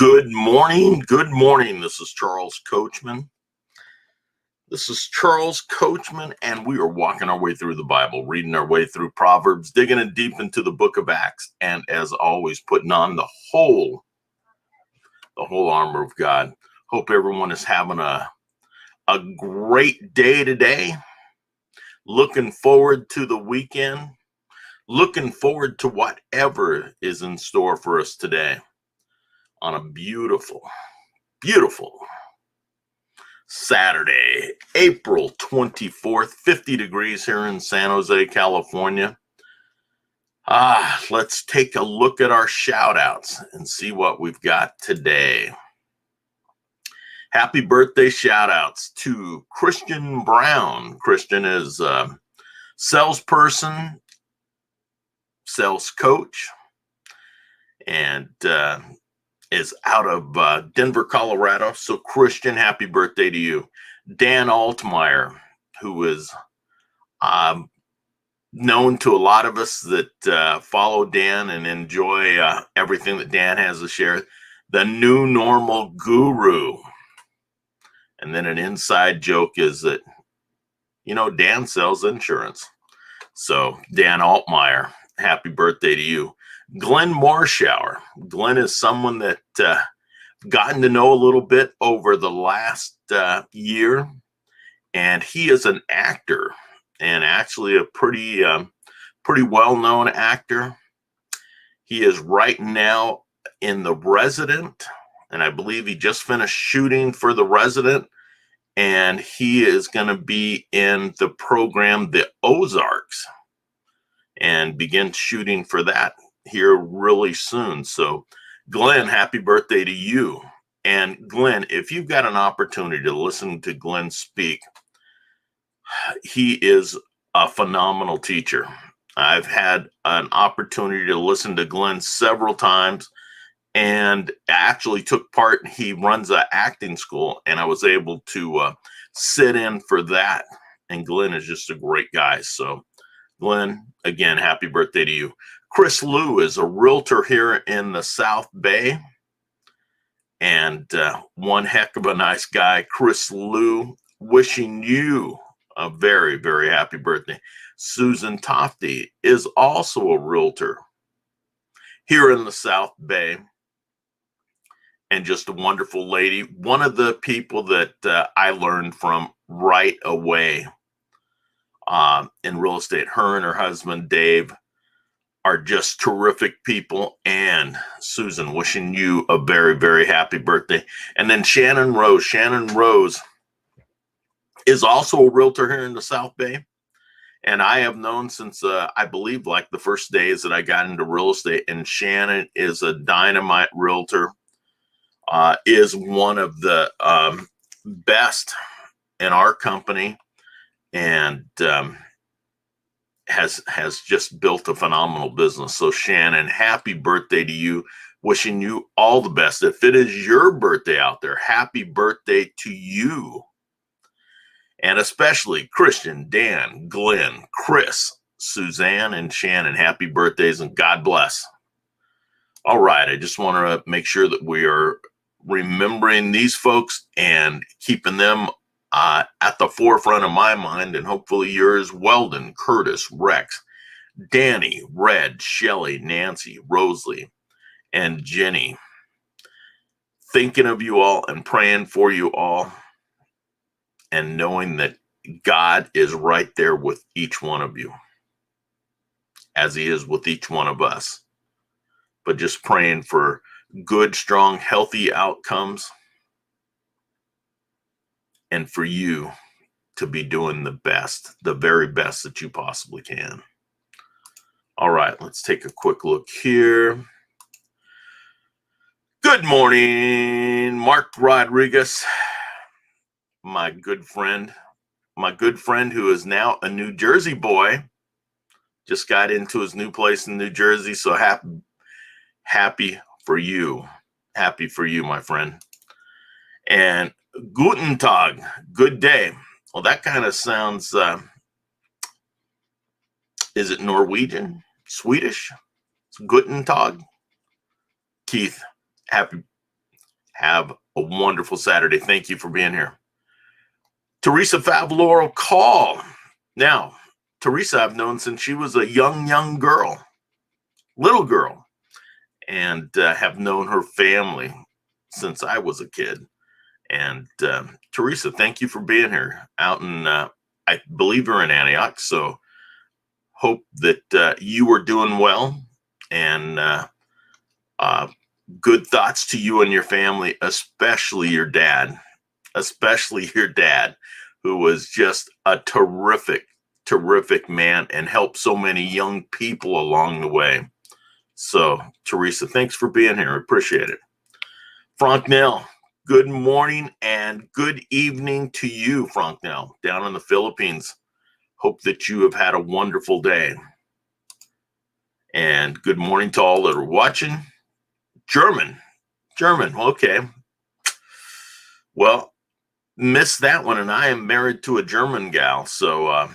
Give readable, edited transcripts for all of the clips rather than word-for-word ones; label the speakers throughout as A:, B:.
A: Good morning. Good morning. This is Charles Coachman. And we are walking our way through the Bible, reading our way through Proverbs, digging in deep into the book of Acts, and as always, putting on the whole armor of God. Hope everyone is having a great day today. Looking forward to the weekend. Looking forward to whatever is in store for us today on a beautiful Saturday, April 24th, 50 degrees here in San Jose, California. Let's take a look at our shout outs and see what we've got today. Happy birthday shout outs to Christian Brown. Christian is a salesperson, sales coach, and is out of Denver, Colorado. So Christian, happy birthday to you. Dan Altmeyer, who is known to a lot of us that follow Dan and enjoy everything that Dan has to share, the new normal guru. And then an inside joke is that, Dan sells insurance. So Dan Altmeyer, happy birthday to you. Glenn Morshower. Glenn is someone that gotten to know a little bit over the last year, and he is an actor, and actually a pretty well-known actor. He is right now in The Resident, and I believe he just finished shooting for The Resident, and he is going to be in the program The Ozarks and begin shooting for that here really soon. So Glenn, happy birthday to you. And Glenn, if you've got an opportunity to listen to Glenn speak, he is a phenomenal teacher. I've had an opportunity to listen to Glenn several times and actually took part. He runs an acting school, and I was able to sit in for that. And Glenn is just a great guy. So Glenn, again, happy birthday to you. Chris Liu is a realtor here in the South Bay, and one heck of a nice guy. Chris Liu, wishing you a very, very happy birthday. Susan Tofty is also a realtor here in the South Bay, and just a wonderful lady. One of the people that I learned from right away in real estate. Her and her husband, Dave, are just terrific people. And Susan, wishing you a very, very happy birthday. And then Shannon Rose. Shannon Rose is also a realtor here in the South Bay. And I have known since, I believe, like the first days that I got into real estate. And Shannon is a dynamite realtor, is one of the best in our company, and has just built a phenomenal business. So Shannon, happy birthday to you. Wishing you all the best. If it is your birthday out there, happy birthday to you. And especially Christian, Dan, Glenn, Chris, Suzanne, and Shannon, happy birthdays and God bless. All right, I just want to make sure that we are remembering these folks and keeping them at the forefront of my mind, and hopefully yours. Weldon, Curtis, Rex, Danny, Red, Shelly, Nancy, Rosalie, and Jenny. Thinking of you all and praying for you all, and knowing that God is right there with each one of you, as he is with each one of us. But just praying for good, strong, healthy outcomes, and for you to be doing the best, the very best that you possibly can. All right, let's take a quick look here. Good morning, Mark Rodriguez, my good friend who is now a New Jersey boy, just got into his new place in New Jersey. So happy for you. Happy for you, my friend. And Guten Tag, good day. Well, that kind of sounds, is it Norwegian? Swedish? Guten Tag? Keith, happy Have a wonderful Saturday. Thank you for being here. Teresa Favaloro Call. Now, Teresa I've known since she was a young girl, little girl, and have known her family since I was a kid. And Teresa, thank you for being here out in, I believe you're in Antioch, so hope that you are doing well, and good thoughts to you and your family, especially your dad, who was just a terrific man and helped so many young people along the way. So, Teresa, thanks for being here. I appreciate it. Frank Nell, good morning and good evening to you, Frank Nell, down in the Philippines. Hope that you have had a wonderful day. And good morning to all that are watching. German, okay. Well, missed that one, and I am married to a German gal, so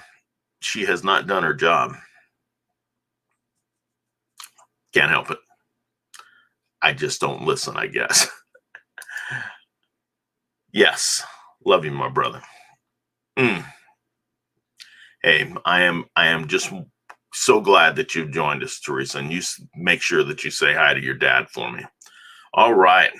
A: she has not done her job. Can't help it. I just don't listen, I guess. Yes, love you, my brother. Hey, I am just so glad that you've joined us, Teresa, and you make sure that you say hi to your dad for me. All right.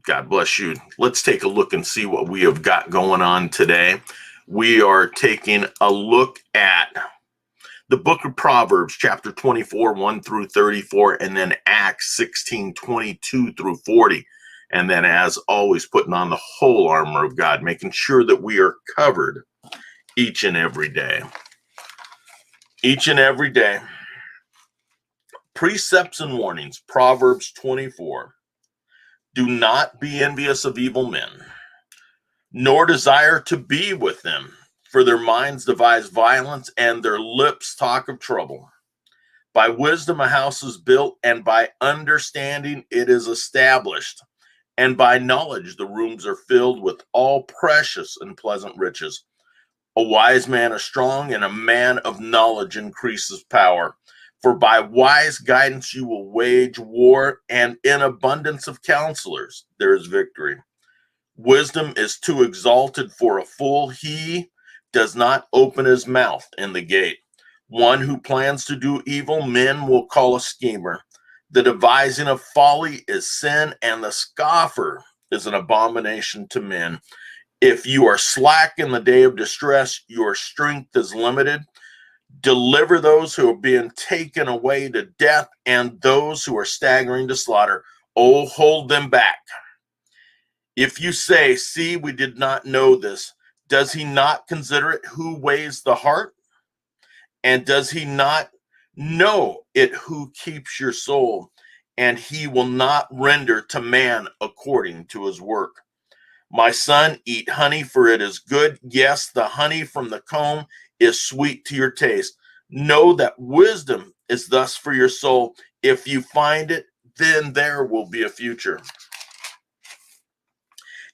A: God bless you. Let's take a look and see what we have got going on today. We are taking a look at the book of Proverbs, chapter 24, 1 through 34, and then Acts 16, 22 through 40. And then, as always, putting on the whole armor of God, making sure that we are covered each and every day. Each and every day. Precepts and warnings, Proverbs 24. Do not be envious of evil men, nor desire to be with them, for their minds devise violence and their lips talk of trouble. By wisdom a house is built, and by understanding it is established. And by knowledge the rooms are filled with all precious and pleasant riches. A wise man is strong, and a man of knowledge increases power. For by wise guidance you will wage war, and in abundance of counselors there is victory. Wisdom is too exalted for a fool. He does not open his mouth in the gate. One who plans to do evil men will call a schemer. The devising of folly is sin, and the scoffer is an abomination to men. If you are slack in the day of distress, your strength is limited. Deliver those who are being taken away to death, and those who are staggering to slaughter. Oh, hold them back. If you say, see, we did not know this, does he not consider it who weighs the heart? And does he not know it who keeps your soul? And he will not render to man according to his work. My son, eat honey, for it is good. Yes, the honey from the comb is sweet to your taste. Know that wisdom is thus for your soul. If you find it, then there will be a future,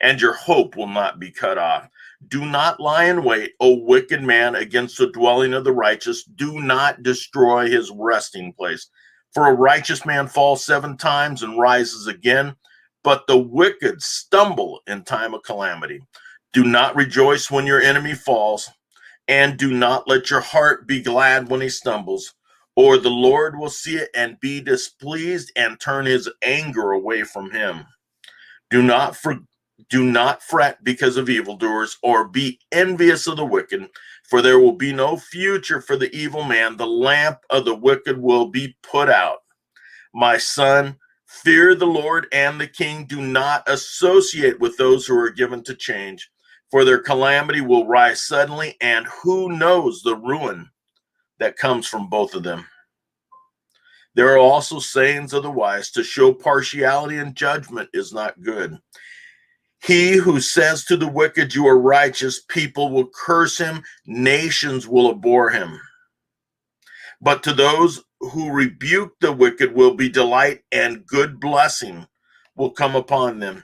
A: and your hope will not be cut off. Do not lie in wait, O wicked man, against the dwelling of the righteous. Do not destroy his resting place. For a righteous man falls 7 times and rises again, but the wicked stumble in time of calamity. Do not rejoice when your enemy falls, and do not let your heart be glad when he stumbles, or the Lord will see it and be displeased and turn his anger away from him. Do not fret because of evildoers, or be envious of the wicked, for there will be no future for the evil man. The lamp of the wicked will be put out. My son, fear the Lord and the king. Do not associate with those who are given to change, for their calamity will rise suddenly, and who knows the ruin that comes from both of them. There are also sayings of the wise, to show partiality in judgment is not good. He who says to the wicked, you are righteous, people will curse him, nations will abhor him. But to those who rebuke the wicked will be delight, and good blessing will come upon them.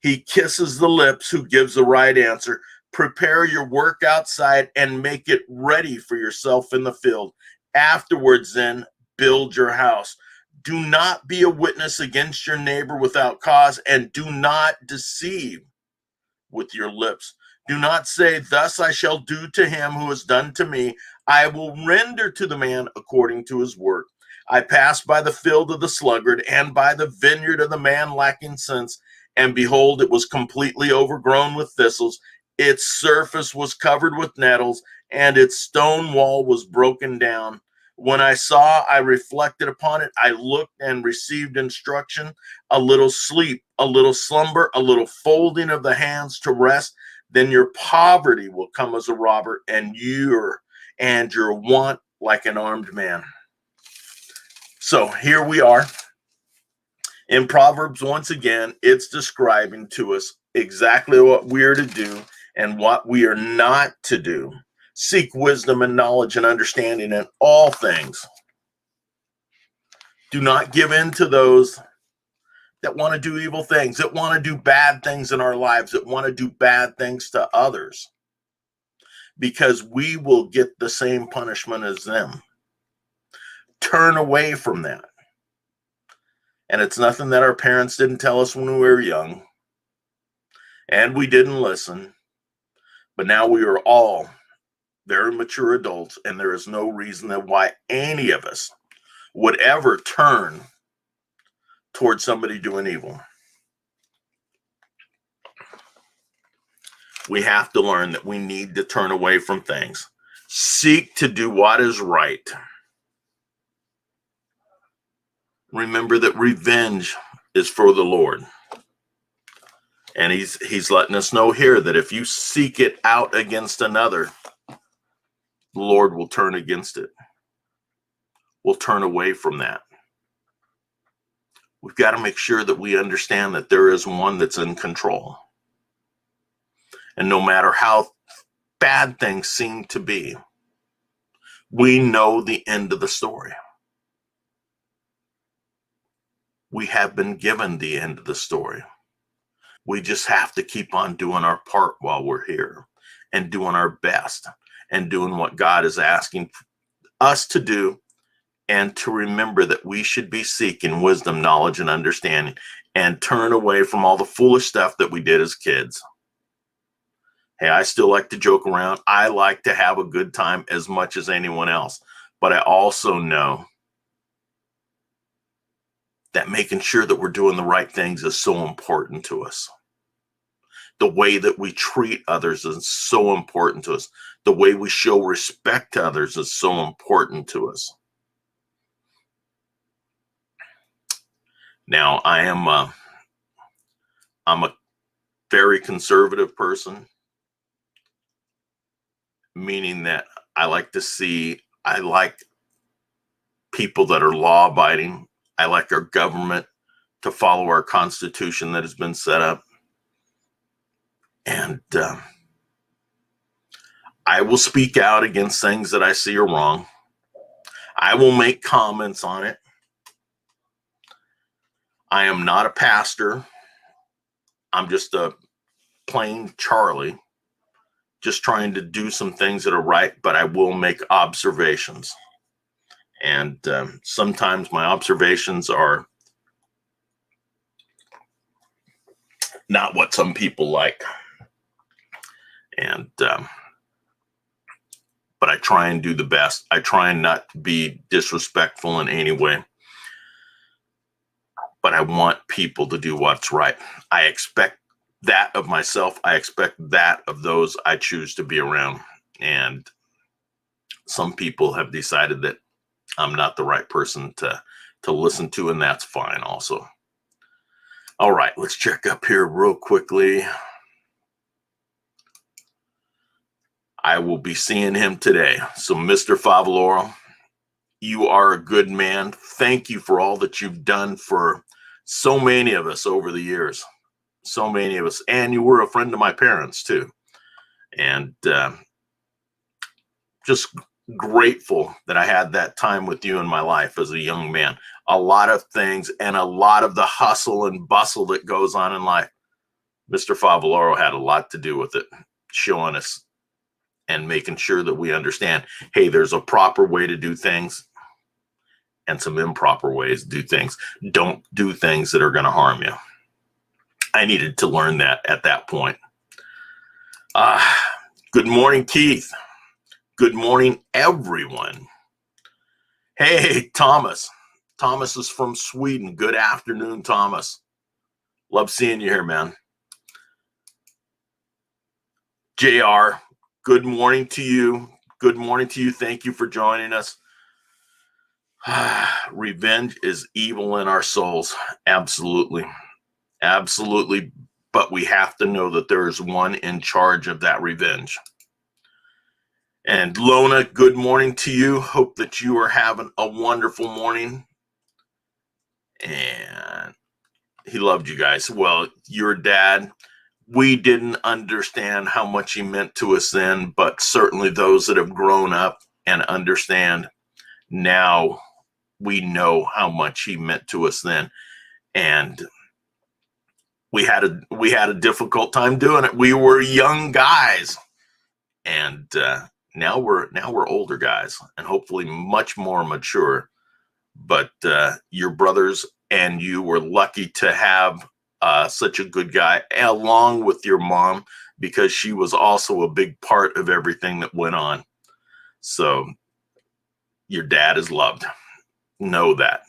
A: He kisses the lips who gives the right answer. Prepare your work outside and make it ready for yourself in the field. Afterwards, then, build your house. Do not be a witness against your neighbor without cause, and do not deceive with your lips. Do not say, thus I shall do to him who has done to me. I will render to the man according to his work. I passed by the field of the sluggard and by the vineyard of the man lacking sense, and behold, it was completely overgrown with thistles. Its surface was covered with nettles, and its stone wall was broken down. When I saw, I reflected upon it. I looked and received instruction, a little sleep, a little slumber, a little folding of the hands to rest. Then your poverty will come as a robber, and your want like an armed man. So here we are in Proverbs. Once again, it's describing to us exactly what we are to do and what we are not to do. Seek wisdom and knowledge and understanding in all things. Do not give in to those that want to do evil things, that want to do bad things in our lives, that want to do bad things to others, because we will get the same punishment as them. Turn away from that. And it's nothing that our parents didn't tell us when we were young, and we didn't listen, but now we are all very mature adults, and there is no reason that why any of us would ever turn towards somebody doing evil. We have to learn that we need to turn away from things. Seek to do what is right. Remember that revenge is for the Lord. And he's letting us know here that if you seek it out against another, the Lord will turn against it. We'll turn away from that. We've got to make sure that we understand that there is one that's in control. And no matter how bad things seem to be, we know the end of the story. We have been given the end of the story. We just have to keep on doing our part while we're here and doing our best and doing what God is asking us to do, and to remember that we should be seeking wisdom, knowledge, and understanding, and turn away from all the foolish stuff that we did as kids. Hey, I still like to joke around. I like to have a good time as much as anyone else, but I also know that making sure that we're doing the right things is so important to us. The way that we treat others is so important to us. The way we show respect to others is so important to us. Now, I'm a very conservative person, meaning that I like people that are law-abiding. I like our government to follow our Constitution that has been set up. And I will speak out against things that I see are wrong. I will make comments on it. I am not a pastor. I'm just a plain Charlie, just trying to do some things that are right, but I will make observations. And sometimes my observations are not what some people like. And but I try and do the best. I try and not be disrespectful in any way. But I want people to do what's right. I expect that of myself. I expect that of those I choose to be around. And some people have decided that I'm not the right person to listen to, and that's fine also. All right, let's check up here real quickly. I will be seeing him today. So, Mr. Favaloro, you are a good man. Thank you for all that you've done for so many of us over the years. So many of us. And you were a friend of my parents, too. And just grateful that I had that time with you in my life as a young man. A lot of things and a lot of the hustle and bustle that goes on in life, Mr. Favaloro had a lot to do with it, showing us and making sure that we understand, hey, there's a proper way to do things, and some improper ways to do things. Don't do things that are going to harm you. I needed to learn that at that point. Good morning, Keith. Good morning, everyone. Hey, Thomas. Thomas is from Sweden. Good afternoon, Thomas. Love seeing you here, man. JR, good morning to you. Good morning to you. Thank you for joining us. Revenge is evil in our souls. Absolutely. Absolutely. But we have to know that there is one in charge of that revenge. And Lona, good morning to you. Hope that you are having a wonderful morning. And he loved you guys. Well, your dad, we didn't understand how much he meant to us then, but certainly those that have grown up and understand now, we know how much he meant to us then. And we had a difficult time doing it. We were young guys, and now we're older guys, and hopefully much more mature. But your brothers and you were lucky to have such a good guy, along with your mom, because she was also a big part of everything that went on. So your dad is loved. Know that,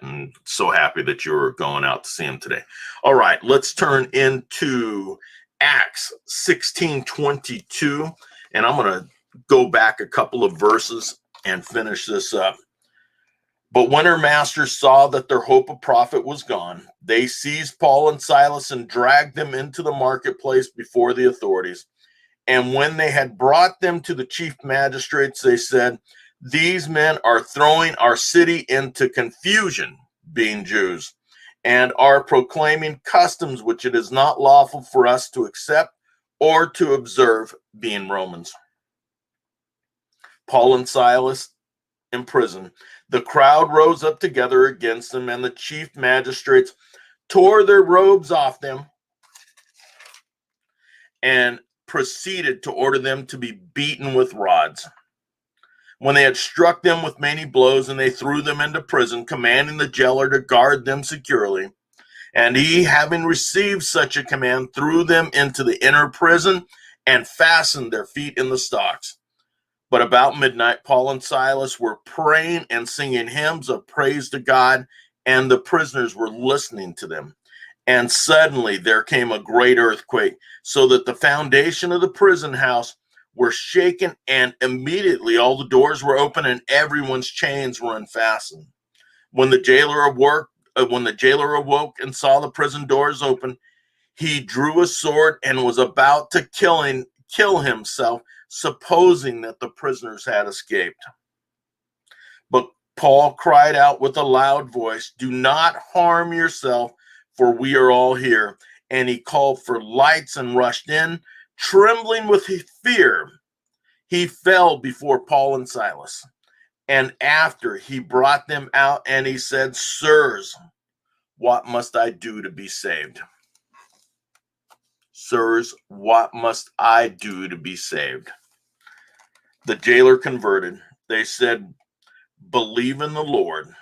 A: and so happy that you're going out to see him today. All right, let's turn into Acts 16:22, and I'm going to go back a couple of verses and finish this up. But when her masters saw that their hope of profit was gone, they seized Paul and Silas and dragged them into the marketplace before the authorities. And when they had brought them to the chief magistrates, they said, "These men are throwing our city into confusion, being Jews, and are proclaiming customs which it is not lawful for us to accept or to observe, being Romans." Paul and Silas in prison. The crowd rose up together against them, and the chief magistrates tore their robes off them and proceeded to order them to be beaten with rods. When they had struck them with many blows, and they threw them into prison, commanding the jailer to guard them securely. And he, having received such a command, threw them into the inner prison and fastened their feet in the stocks. But about midnight, Paul and Silas were praying and singing hymns of praise to God, and the prisoners were listening to them. And suddenly there came a great earthquake, so that the foundation of the prison house were shaken, and immediately all the doors were open and everyone's chains were unfastened. When the jailer awoke and saw the prison doors open, he drew a sword and was about to kill himself, supposing that the prisoners had escaped. But Paul cried out with a loud voice, "Do not harm yourself, for we are all here." And he called for lights and rushed in. Trembling with fear, he fell before Paul and Silas. And after he brought them out, and he said, "Sirs, what must I do to be saved?" Sirs, what must I do to be saved? The jailer converted. They said, Believe in the Lord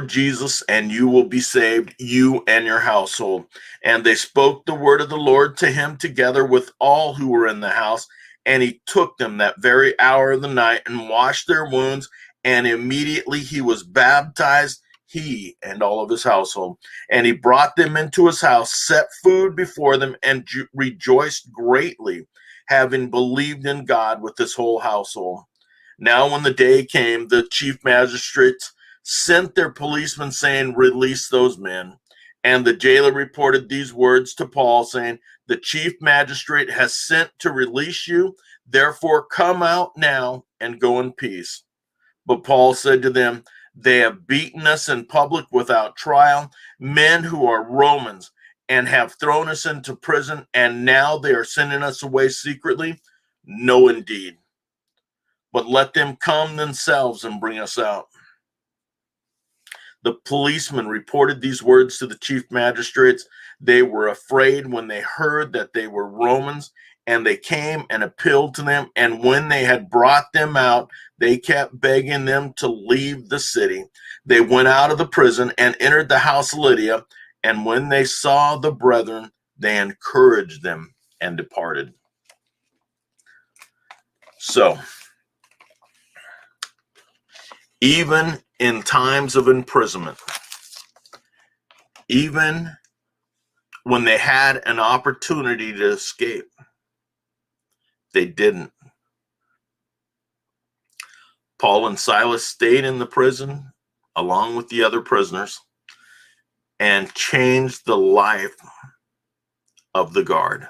A: Jesus, and you will be saved, you and your household. And they spoke the word of the Lord to him together with all who were in the house. And he took them that very hour of the night and washed their wounds. And immediately he was baptized, he and all of his household. And he brought them into his house, set food before them, and rejoiced greatly, having believed in God with his whole household. Now when the day came, the chief magistrates sent their policemen, saying, "Release those men." And the jailer reported these words to Paul, saying, "The chief magistrate has sent to release you. Therefore come out now and go in peace." But Paul said to them, "They have beaten us in public without trial, men who are Romans, and have thrown us into prison, and now they are sending us away secretly? No, indeed. But let them come themselves and bring us out." The policemen reported these words to the chief magistrates. They were afraid when they heard that they were Romans, And they came and appealed to them. And when they had brought them out, they kept begging them to leave the city. They went out of the prison and entered the house of Lydia. And when they saw the brethren, they encouraged them and departed. So, even in times of imprisonment, even when they had an opportunity to escape, they didn't. Paul and Silas stayed in the prison along with the other prisoners and changed the life of the guard.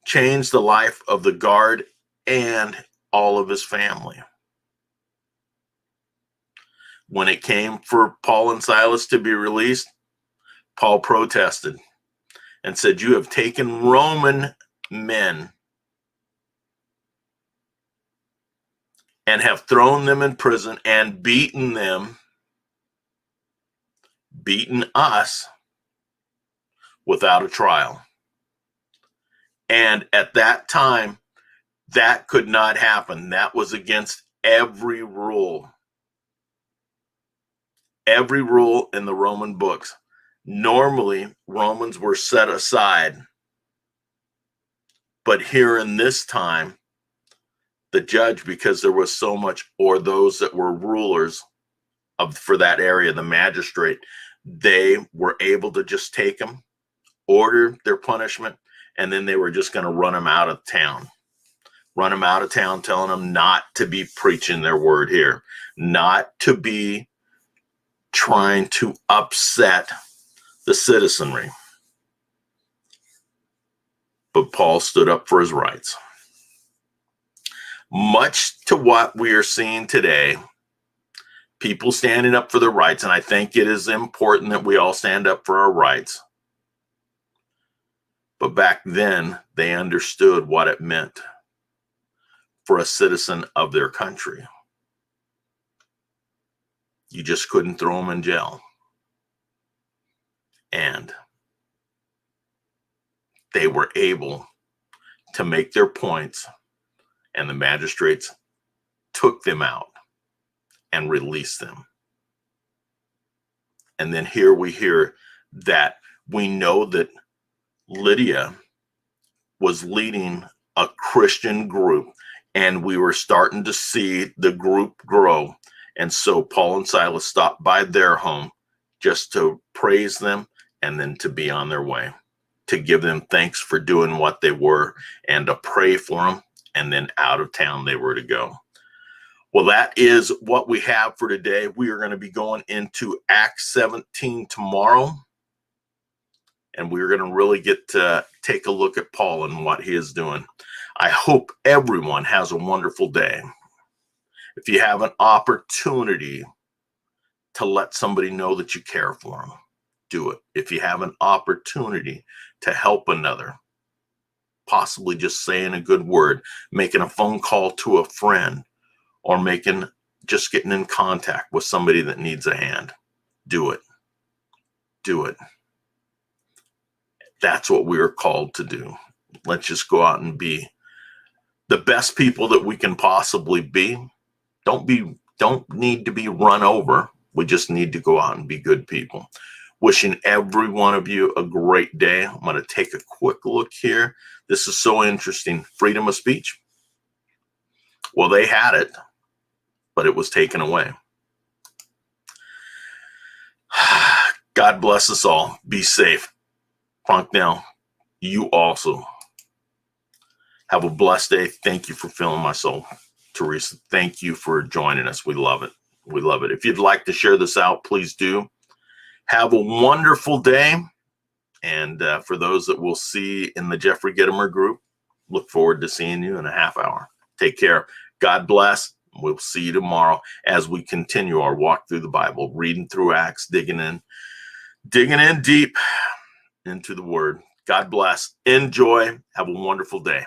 A: Changed the life of the guard and all of his family. When it came for Paul and Silas to be released, Paul protested and said, "You have taken Roman men and have thrown them in prison and beaten them, beaten us without a trial." And at that time, that could not happen. That was against every rule. Every rule in the Roman books. Normally, Romans were set aside. But here in this time, the judge, because there was so much, or those that were rulers for that area, the magistrate, they were able to just take them, order their punishment, and then they were just going to run them out of town. Run them out of town, telling them not to be preaching their word here, not to be trying to upset the citizenry. But Paul stood up for his rights. Much to what we are seeing today, people standing up for their rights, and I think it is important that we all stand up for our rights. But back then, they understood what it meant for a citizen of their country. You just couldn't throw them in jail. And they were able to make their points, and the magistrates took them out and released them. And then here we hear that we know that Lydia was leading a Christian group, and we were starting to see the group grow. And so Paul and Silas stopped by their home just to praise them and then to be on their way, to give them thanks for doing what they were and to pray for them. And then out of town they were to go. Well, that is what we have for today. We are going to be going into Acts 17 tomorrow. And we're going to really get to take a look at Paul and what he is doing. I hope everyone has a wonderful day. If you have an opportunity to let somebody know that you care for them, do it. If you have an opportunity to help another, possibly just saying a good word, making a phone call to a friend, or just getting in contact with somebody that needs a hand, do it. Do it. That's what we are called to do. Let's just go out and be the best people that we can possibly be. Don't need to be run over. We just need to go out and be good people. Wishing every one of you a great day. I'm going to take a quick look here. This is so interesting. Freedom of speech. Well, they had it, but it was taken away. God bless us all. Be safe. Frank, now, you also have a blessed day. Thank you for filling my soul. Teresa, thank you for joining us. We love it. We love it. If you'd like to share this out, please do. Have a wonderful day. And for those that we'll see in the Jeffrey Gittimer group, look forward to seeing you in a half hour. Take care. God bless. We'll see you tomorrow as we continue our walk through the Bible, reading through Acts, digging in deep into the word. God bless. Enjoy. Have a wonderful day.